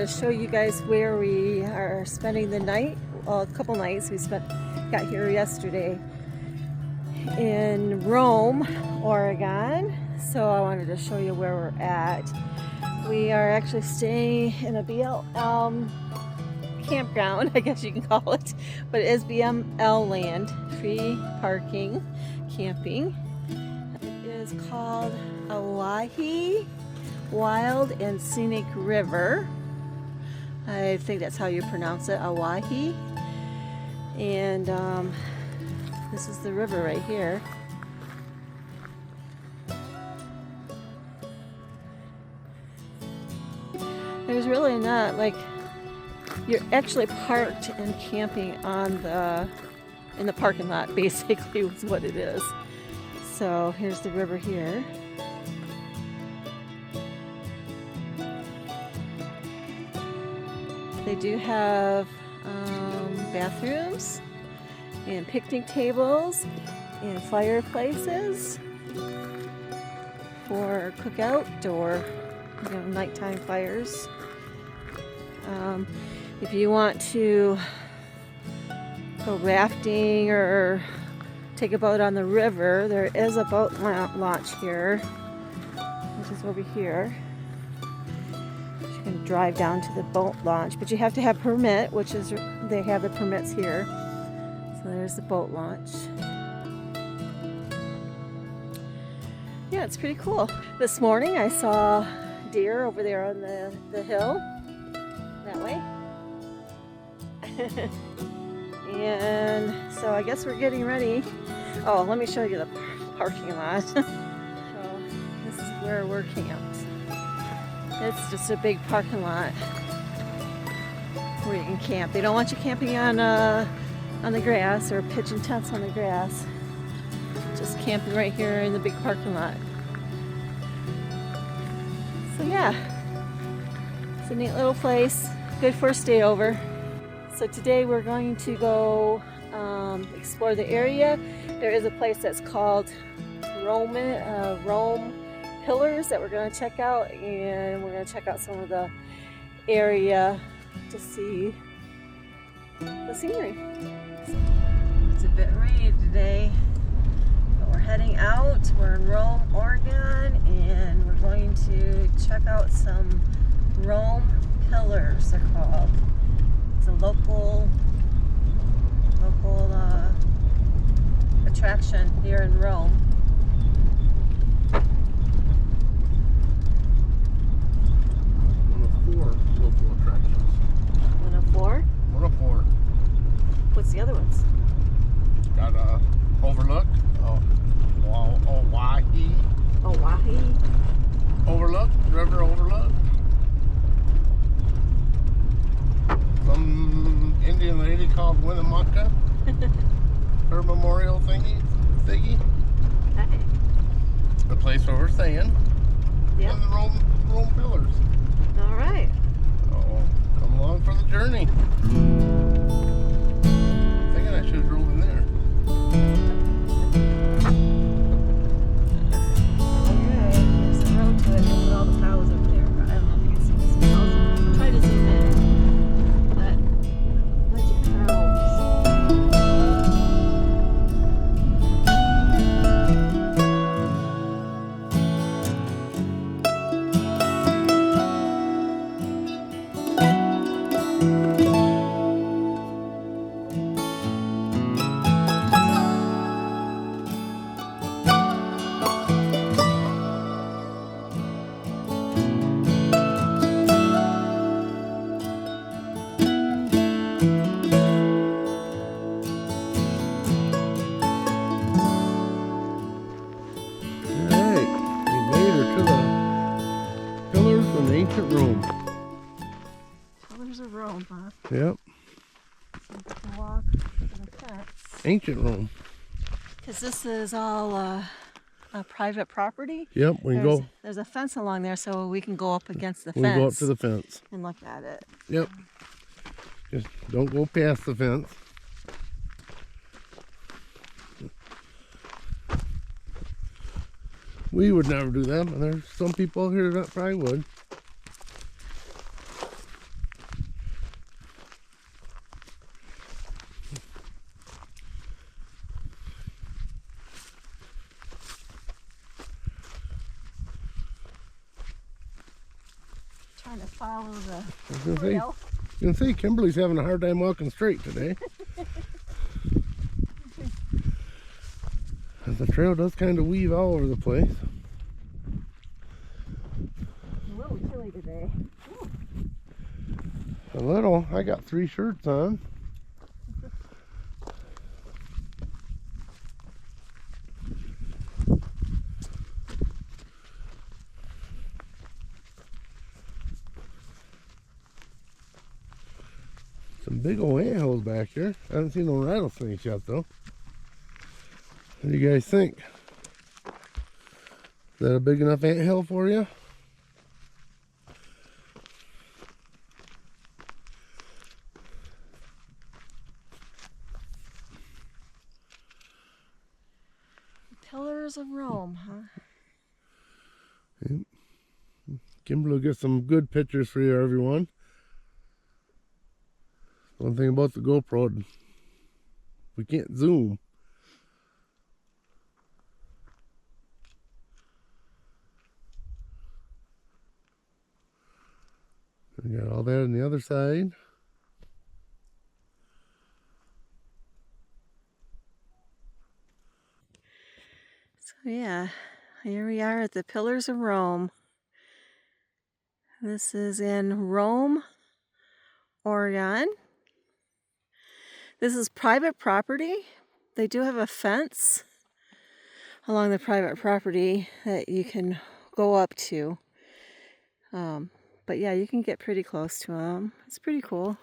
to show you guys where we are spending the night. Well, a couple nights. Got here yesterday in Rome, Oregon. So I wanted to show you where we're at. We are actually staying in a BLM campground, I guess you can call it, but it is BLM land, free parking, camping. It is called Owyhee Wild and Scenic River. I think that's how you pronounce it, Owyhee. And this is the river right here. There's really not, like, you're actually parked and camping in the parking lot, basically is what it is. So here's the river here. They do have bathrooms and picnic tables and fireplaces for cookout or nighttime fires. If you want to go rafting or take a boat on the river, there is a boat launch here, which is over here. You can drive down to the boat launch, but you have to have permit, which is, they have the permits here. So there's the boat launch. Yeah, it's pretty cool. This morning I saw deer over there on the hill, that way. And so I guess we're getting ready. Oh, let me show you the parking lot. So this is where we're camped. It's just a big parking lot where you can camp. They don't want you camping on the grass or pitching tents on the grass. Just camping right here in the big parking lot. So yeah, it's a neat little place. Good for a stay over. So today we're going to go explore the area. There is a place that's called Rome Pillars that we're going to check out, and we're going to check out some of the area to see the scenery. It's a bit rainy today, but we're heading out. We're in Rome, Oregon, and we're going to check out some Rome Pillars, they're called. It's a local attraction here in Rome. One of 4 local attractions. One of 4? One of 4. What's the other ones? Got a overlook. Owyhee. Owyhee. Overlook. River overlook. Some Indian lady called Winnemucca. Her memorial thingy. Hey. The place where we're staying. Yeah. And the Rome Pillars. All right. So come along for the journey. Thinking I should have drove in there. Okay. There's a road to it with all the cows over there. I don't know if you can see this cows. I'll try to zoom in. But a bunch of cows. Ancient Rome. Pillars of Rome, huh? Yep. So we can walk to the fence. Ancient Rome. Because this is all a private property. Yep, we can go. There's a fence along there, so we can go up against the We fence. go up to the fence. And look at it. Yep. Just don't go past the fence. We would never do that, but there's some people here that probably would. Trying to follow the I was gonna trail. say Kimberly's having a hard time walking straight today. The trail does kind of weave all over the place. A little chilly today. Ooh. A little. I got 3 shirts on. Some big old antholes back here. I haven't seen no rattlesnakes yet though. What do you guys think? Is that a big enough anthill for you? Pillars of Rome, huh? Yep. Kimberly will get some good pictures for you, everyone. One thing about the GoPro, we can't zoom. We got all that on the other side. So yeah, here we are at the Pillars of Rome. This is in Rome, Oregon. This is private property. They do have a fence along the private property that you can go up to. But yeah, you can get pretty close to them. It's pretty cool.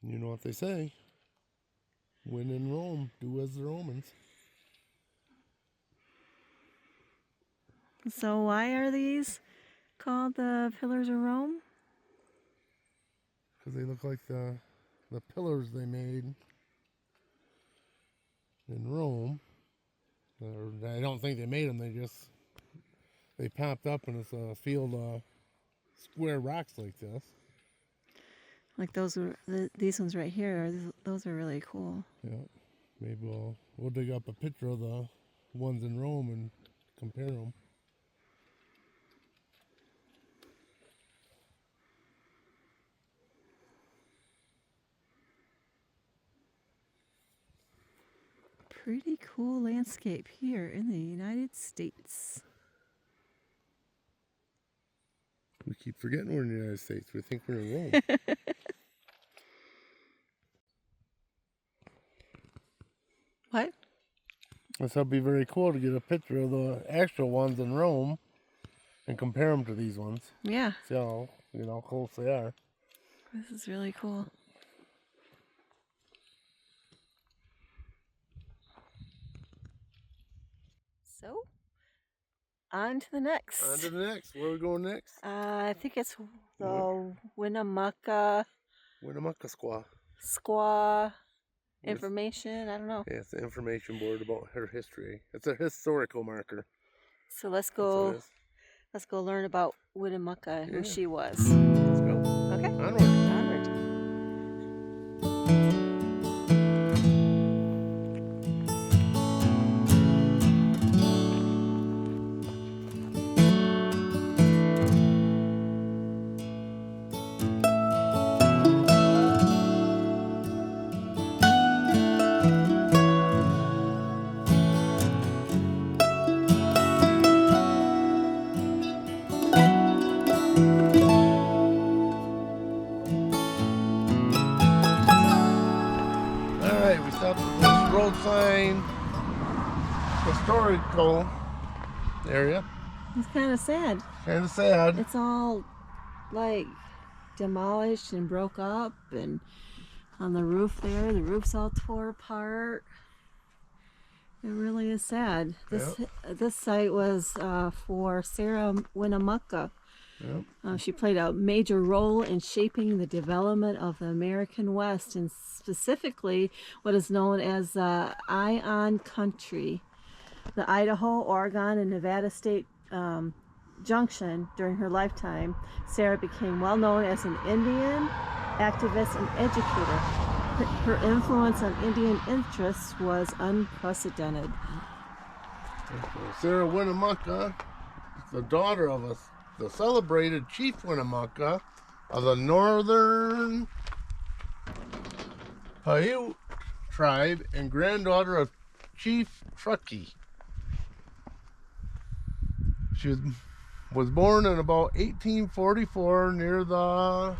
You know what they say. When in Rome, do as the Romans. So why are these called the Pillars of Rome? Because they look like the pillars they made in Rome. I don't think they made them. They popped up and it's a field of square rocks like this. Like these ones right here. Those are really cool. Yeah, maybe we'll dig up a picture of the ones in Rome and compare them. Pretty cool landscape here in the United States. We keep forgetting we're in the United States. We think we're in Rome. What? This will be very cool to get a picture of the actual ones in Rome and compare them to these ones. Yeah. See how close they are. This is really cool. So, on to the next. On to the next. Where are we going next? I think it's the Winnemucca Squaw. information. I don't know. Yeah, it's the information board about her history. It's a historical marker. So let's That's what go. it is. Let's go learn about Winnemucca and who she was. Let's go. Okay. Onward. Onward. Road sign, historical area. It's kind of sad. Kind of sad. It's all like demolished and broke up, and on the roof there, the roof's all tore apart. It really is sad. This site was for Sarah Winnemucca. Yep. She played a major role in shaping the development of the American West, and specifically what is known as Ion Country, the Idaho, Oregon, and Nevada state junction. During her lifetime, Sarah became well known as an Indian activist and educator. Her influence on Indian interests was unprecedented. Sarah Winnemucca, the daughter of a the celebrated Chief Winnemucca of the Northern Paiute tribe and granddaughter of Chief Truckee. She was born in about 1844 near the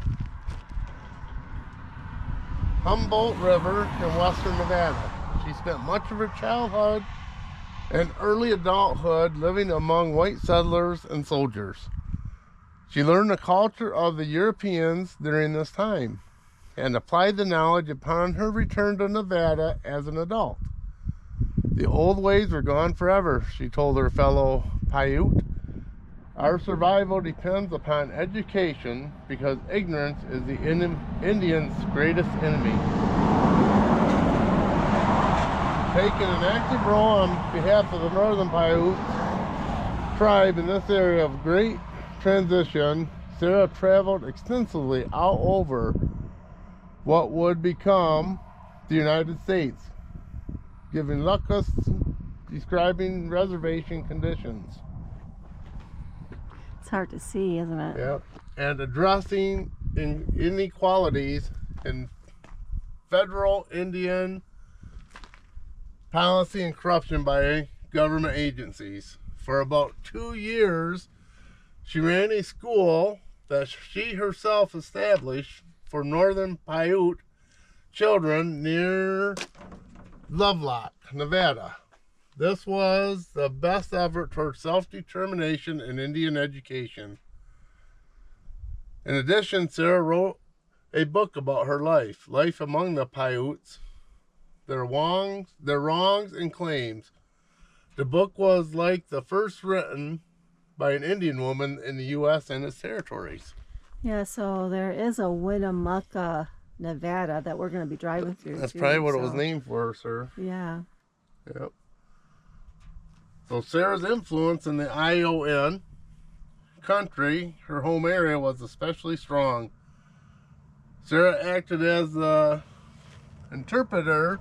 Humboldt River in western Nevada. She spent much of her childhood and early adulthood living among white settlers and soldiers. She learned the culture of the Europeans during this time and applied the knowledge upon her return to Nevada as an adult. The old ways were gone forever, she told her fellow Paiute. Our survival depends upon education because ignorance is the Indian's greatest enemy. Taking an active role on behalf of the Northern Paiute tribe in this area of great transition, Sarah traveled extensively all over what would become the United States, giving lectures describing reservation conditions. It's hard to see, isn't it? Yep. And addressing inequalities in federal Indian policy and corruption by government agencies. For about 2 years, she ran a school that she herself established for Northern Paiute children near Lovelock, Nevada. This was the best effort toward self-determination in Indian education. In addition, Sarah wrote a book about her life among the Paiutes, their wrongs and claims. The book was like the first written by an Indian woman in the U.S. and its territories. Yeah, so there is a Winnemucca, Nevada that we're going to be driving through. That's probably what it was named for, sir. Yeah. Yep. So Sarah's influence in the ION country, her home area, was especially strong. Sarah acted as the interpreter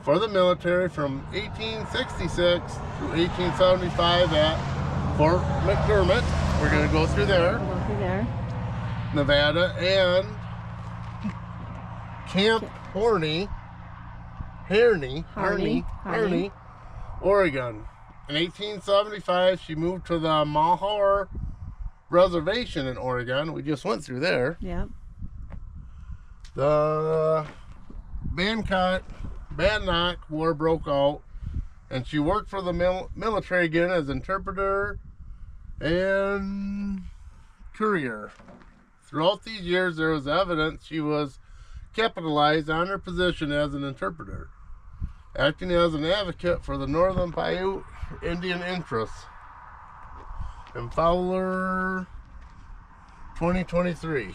for the military from 1866 to 1875 at Fort McDermott. We're going to go through there. We'll go through there. Nevada, and Camp Harney, Oregon. In 1875, she moved to the Malheur Reservation in Oregon. We just went through there. Yep. The Bannock War broke out, and she worked for the military again as interpreter and courier. Throughout these years, there was evidence she was capitalized on her position as an interpreter, acting as an advocate for the Northern Paiute Indian interests. In Fowler 2023.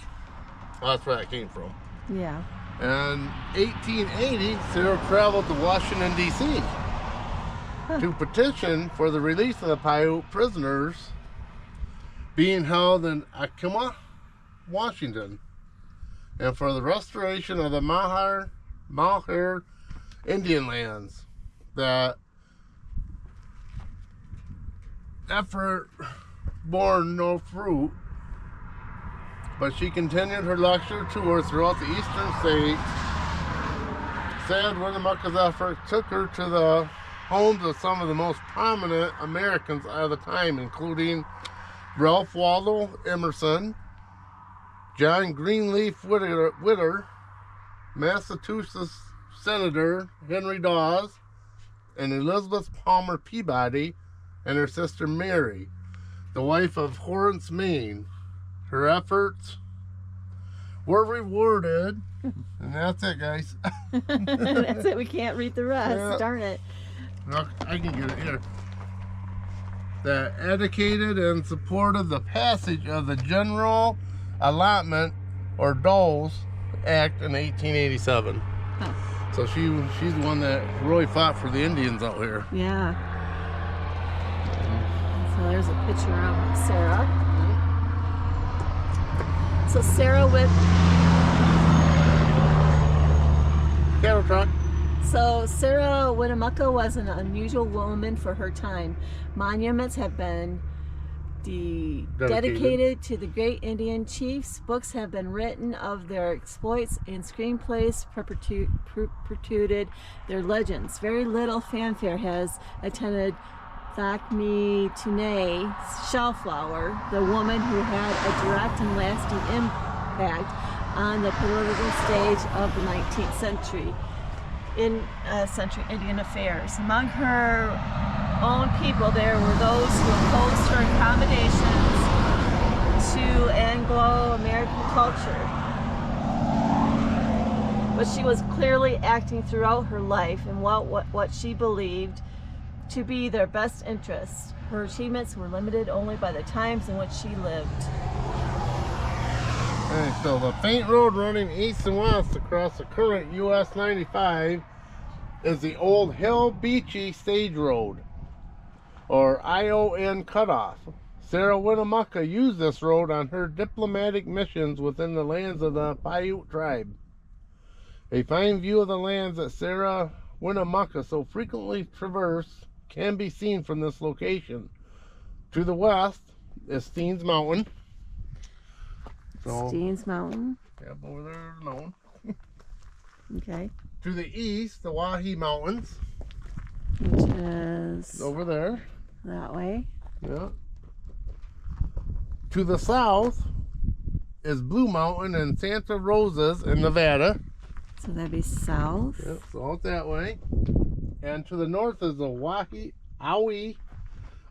That's where that came from. Yeah. In 1880, Sarah traveled to Washington, D.C. to petition for the release of the Paiute prisoners being held in Acoma, Washington, and for the restoration of the Malheur Indian lands. That effort bore no fruit, but she continued her lecture tour throughout the eastern states. Sarah Winnemucca's effort took her to the homes of some of the most prominent Americans of the time, including Ralph Waldo Emerson, John Greenleaf Whittier, Massachusetts Senator Henry Dawes, and Elizabeth Palmer Peabody, and her sister Mary, the wife of Horace Maine. Her efforts were rewarded, and that's it, guys. That's it. We can't read the rest. Yeah. Darn it. Look, I can get it here. That advocated and supported the passage of the General Allotment or Doles Act in 1887. Huh. So she's the one that really fought for the Indians out here. Yeah. So there's a picture of Sarah. So Sarah with Cattle truck. So Sarah Winnemucca was an unusual woman for her time. Monuments have been dedicated to the great Indian chiefs. Books have been written of their exploits and screenplays perpetuated their legends. Very little fanfare has attended Thakmi Tunay Shellflower, the woman who had a direct and lasting impact on the political stage of the 19th century in Indian affairs. Among her own people, there were those who opposed her accommodations to Anglo-American culture. But she was clearly acting throughout her life in what she believed to be their best interests. Her achievements were limited only by the times in which she lived. Okay, so the faint road running east and west across the current US 95 is the old Hill Beachy Stage Road, or ION cutoff. Sarah Winnemucca used this road on her diplomatic missions within the lands of the Paiute tribe. A fine view of the lands that Sarah Winnemucca so frequently traversed can be seen from this location. To the west is Steens Mountain. Steens Mountain. Yep, over there is the mountain. Okay. To the east, the Owyhee Mountains. Which is Over there. that way. Yeah. To the south is Blue Mountain and Santa Rosa's in Nevada. So that'd be south. Yep, so out that way. And to the north is the Owyhee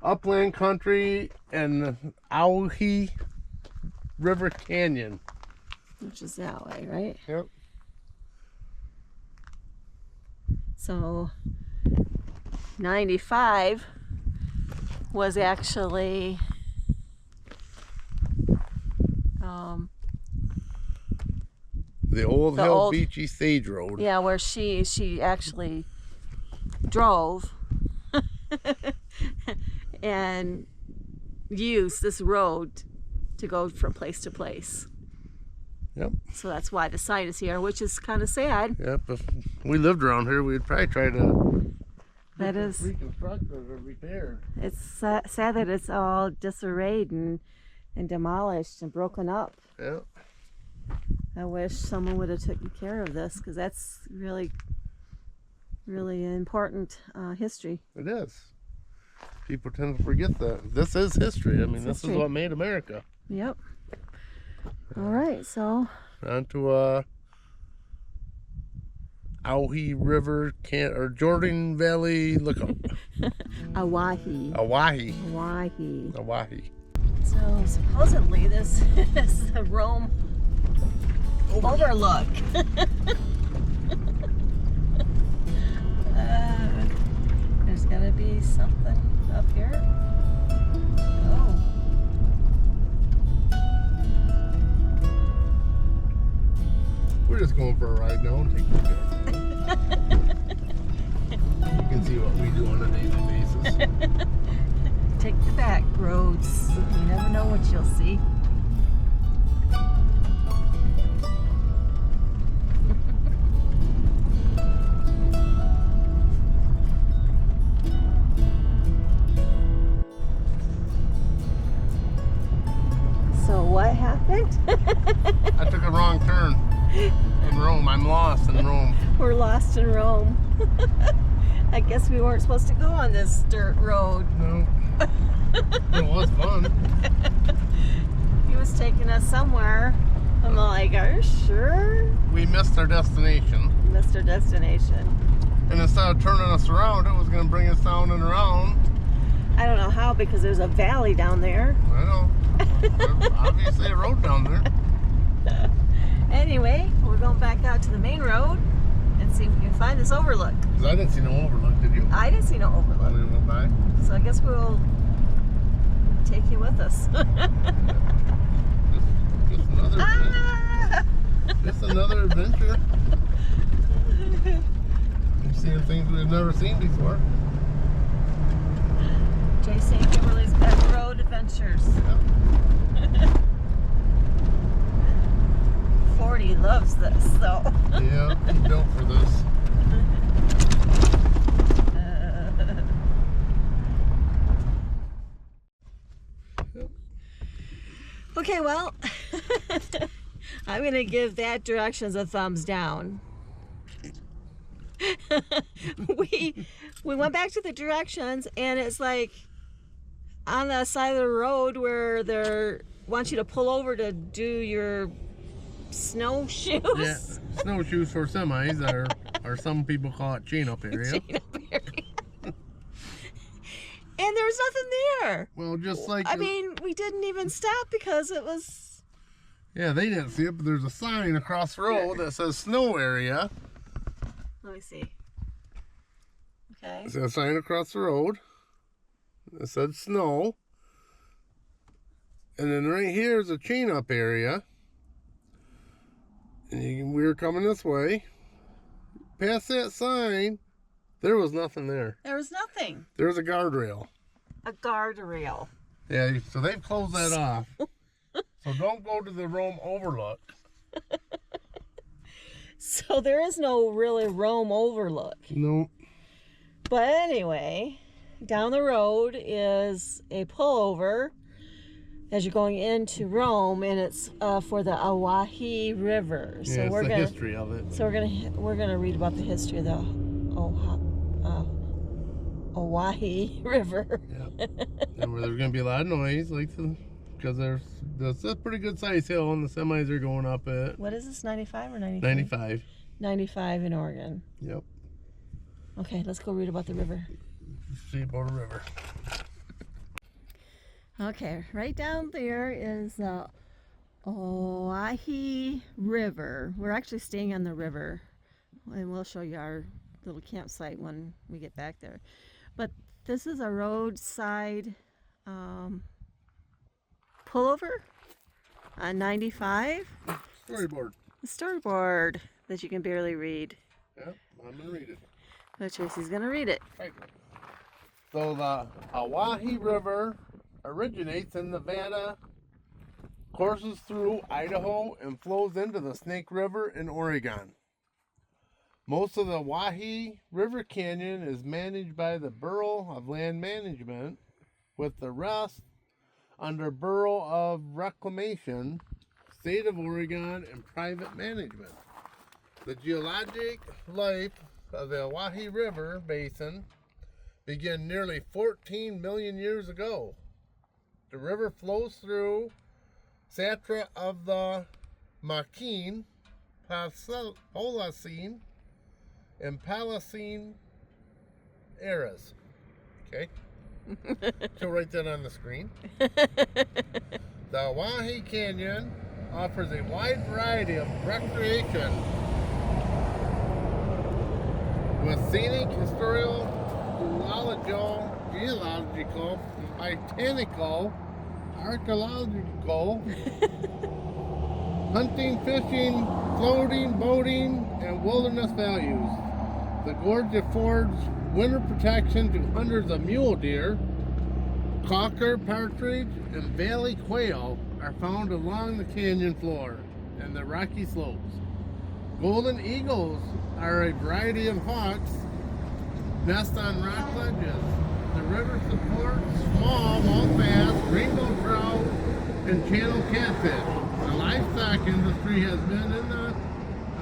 Upland Country and the Owyhee River Canyon. Which is that way, right? Yep. So 95 was actually The old Hill Beachy Stage Road. Yeah, where she actually drove and used this road to go from place to place. Yep. So that's why the sign is here, which is kind of sad. Yep. If we lived around here, we'd probably try to reconstruct it or repair. It's sad that it's all disarrayed and demolished and broken up. Yep. I wish someone would have taken care of this, because that's really, really important history. It is. People tend to forget that. This is history. I mean, this is what made America. Yep. All right, so on to Owyhee River, or Jordan Valley Lookout. Owyhee. Owyhee. Owyhee. Owyhee. So supposedly this is the Rome overlook. There's gotta be something up here. Oh. We're just going for a ride now and taking a You can see what we do on a daily basis. Take the back roads. You never know what you'll see. So what happened? I took a wrong turn in Rome. I'm lost in Rome. We're lost in Rome. I guess we weren't supposed to go on this dirt road. No. It was fun. He was taking us somewhere. I'm like, are you sure? We missed our destination. Missed our destination. And instead of turning us around, it was going to bring us down and around. I don't know how, because there's a valley down there. I know. There's obviously a road down there. Anyway, we're going back out to the main road and see if we can find this overlook. Because I didn't see no overlook, did you? I didn't see no overlook. When we went by. So I guess we'll take you with us. Just another just another adventure. You're seeing things we've never seen before. J.C. Kimberly's Back Road Adventures. Yep. 40 loves this, though. Yeah, he's built for this. Okay, well, I'm going to give that directions a thumbs down. we went back to the directions, and it's like on the side of the road where they want you to pull over to do your snowshoes. Yeah, snowshoes for semis, or some people call it chain-up area. Chain-up area. And there was nothing there. Well, just like... I mean, we didn't even stop because it was... Yeah, they didn't see it, but there's a sign across the road that says snow area. Let me see. Okay. There's a sign across the road that said snow. And then right here is a chain-up area. And we were coming this way. Past that sign, there was nothing there. There was nothing. There was a guardrail. A guardrail. Yeah, so they've closed that off. So don't go to the Rome Overlook. So there is no really Rome Overlook. Nope. But anyway, down the road is a pullover as you're going into Rome, and it's for the Owyhee River. So Yeah, we're it's the gonna, history of it. So we're gonna read about the history of the Owyhee River. Yeah. And where there's gonna be a lot of noise, because there's a pretty good sized hill, and the semis are going up it. What is this, 95 or 93? 95. 95 in Oregon. Yep. Okay, let's go read about the river. See about a river. Okay, right down there is the Owyhee River. We're actually staying on the river, and we'll show you our little campsite when we get back there. But this is a roadside pullover on 95. Storyboard. A storyboard that you can barely read. Yep, I'm gonna read it. But Tracy's gonna read it. Right. So the Owyhee River originates in Nevada, courses through Idaho, and flows into the Snake River in Oregon. Most of the Owyhee River Canyon is managed by the Bureau of Land Management, with the rest under Bureau of Reclamation, State of Oregon, and private management. The geologic life of the Owyhee River Basin began nearly 14 million years ago. The river flows through strata of the Maquin, Holocene, and Palestine eras. Okay? So write that on the screen. The Owyhee Canyon offers a wide variety of recreation with scenic, historical, geological, botanical, archaeological, hunting, fishing, floating, boating, and wilderness values. The gorge affords winter protection to hundreds of mule deer. Cocker, partridge, and valley quail are found along the canyon floor and the rocky slopes. Golden eagles are a variety of hawks, nest on rock ledges. The river supports small, bass, rainbow trout, and channel catfish. The livestock industry has been in the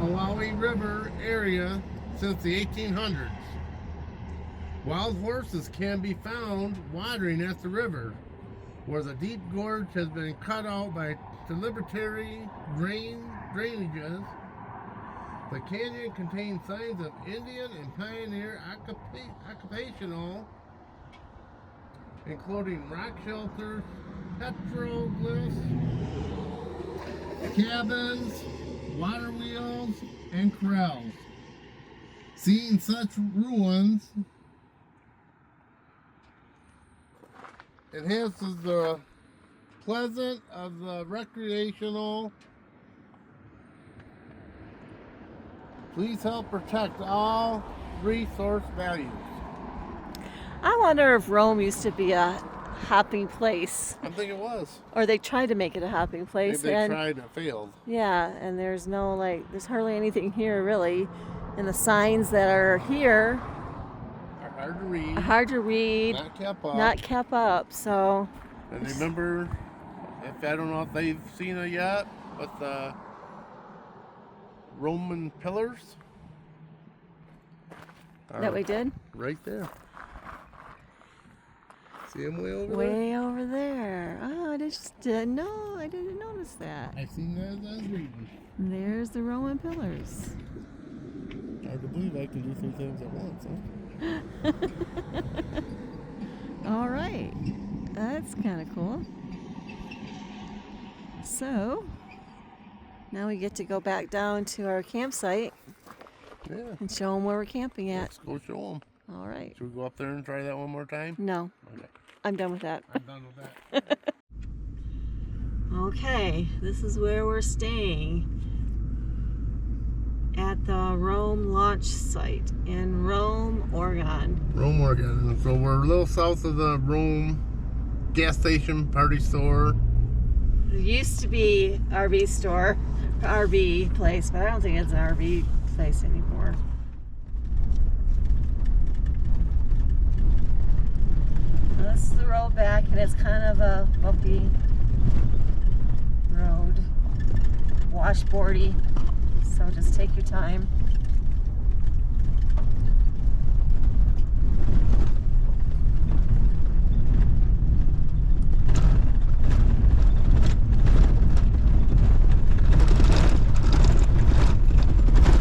Owyhee River area since the 1800s. Wild horses can be found watering at the river, where the deep gorge has been cut out by tributary drainages. The canyon contains signs of Indian and pioneer occupational, including rock shelters, petroglyphs, cabins, water wheels, and corrals. Seeing such ruins enhances the pleasant of the recreational. Please help protect all resource values. I wonder if Rome used to be a hopping place, I think it was. or they tried to make it a hopping place. Maybe they tried and failed. Yeah, and there's there's hardly anything here really, and the signs that are here Are hard to read. are hard to read, Not kept up. not kept up. So And remember, If I don't know if they've seen it yet, but the Roman pillars are That we did? right there. See them way over there? Way over there. Oh, I didn't notice that. I seen that as I was reading. There's the Roman pillars. Hard to believe I can do 3 things at once, huh? All right. That's kind of cool. So, now we get to go back down to our campsite Yeah. and show them where we're camping at. Let's go show them. All right. Should we go up there and try that one more time? No, Okay. I'm done with that. I'm done with that. Okay, this is where we're staying at the Rome launch site in Rome, Oregon. Rome, Oregon. So we're a little south of the Rome gas station, party store. There used to be RV store, RV place, but I don't think it's an RV place anymore. This is the road back, and it's kind of a bumpy road, washboardy, so just take your time.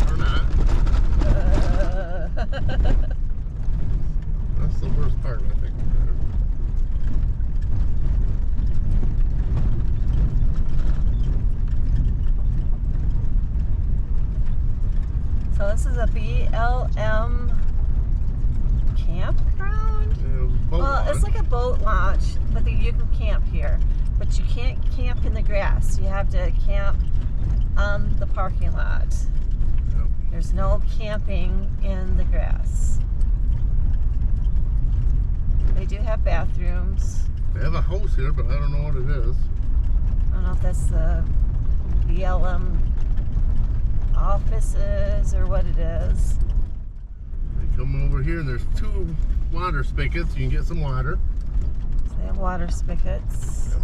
Or not. That's the worst part, I think. So this is a BLM campground? Well, it's like a boat launch, but you can camp here. But you can't camp in the grass. You have to camp on the parking lot. Yep. There's no camping in the grass. They do have bathrooms. They have a house here, but I don't know what it is. I don't know if that's the BLM offices or what it is. They come over here and there's 2 water spigots. You can get some water. So they have water spigots. Yep.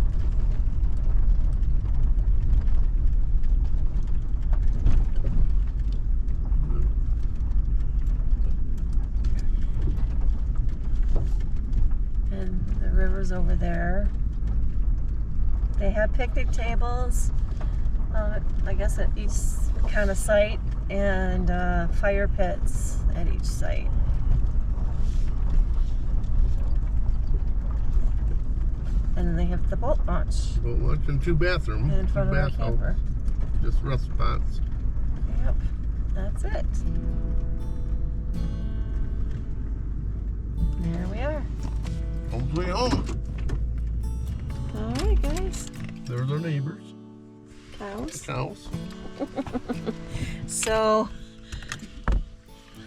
And the river's over there. They have picnic tables, I guess at each kind of site, and fire pits at each site. And then they have the boat launch Boat lunch and 2 bathrooms. in front of our camper. Just rest spots. Yep, that's it. There we are. Home sweet home. All right, guys. There's our neighbors. Cows. Cows. So,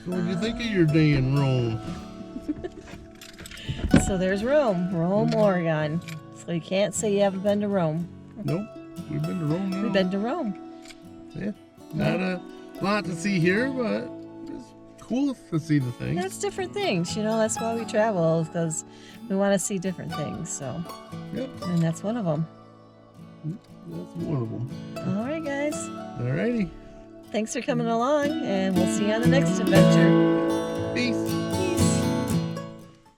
So what do you think of your day in Rome? so there's Rome, Oregon. So you can't say you haven't been to Rome. Nope. We've been to Rome now. We've been to Rome. Yeah. Not a lot to see here, but it's cool to see the things. That's different things, you know. That's why we travel, because we want to see different things. So, Yep. and that's one of them. That's one of them. All right, guys. Alrighty. Thanks for coming along, and we'll see you on the next adventure. Peace.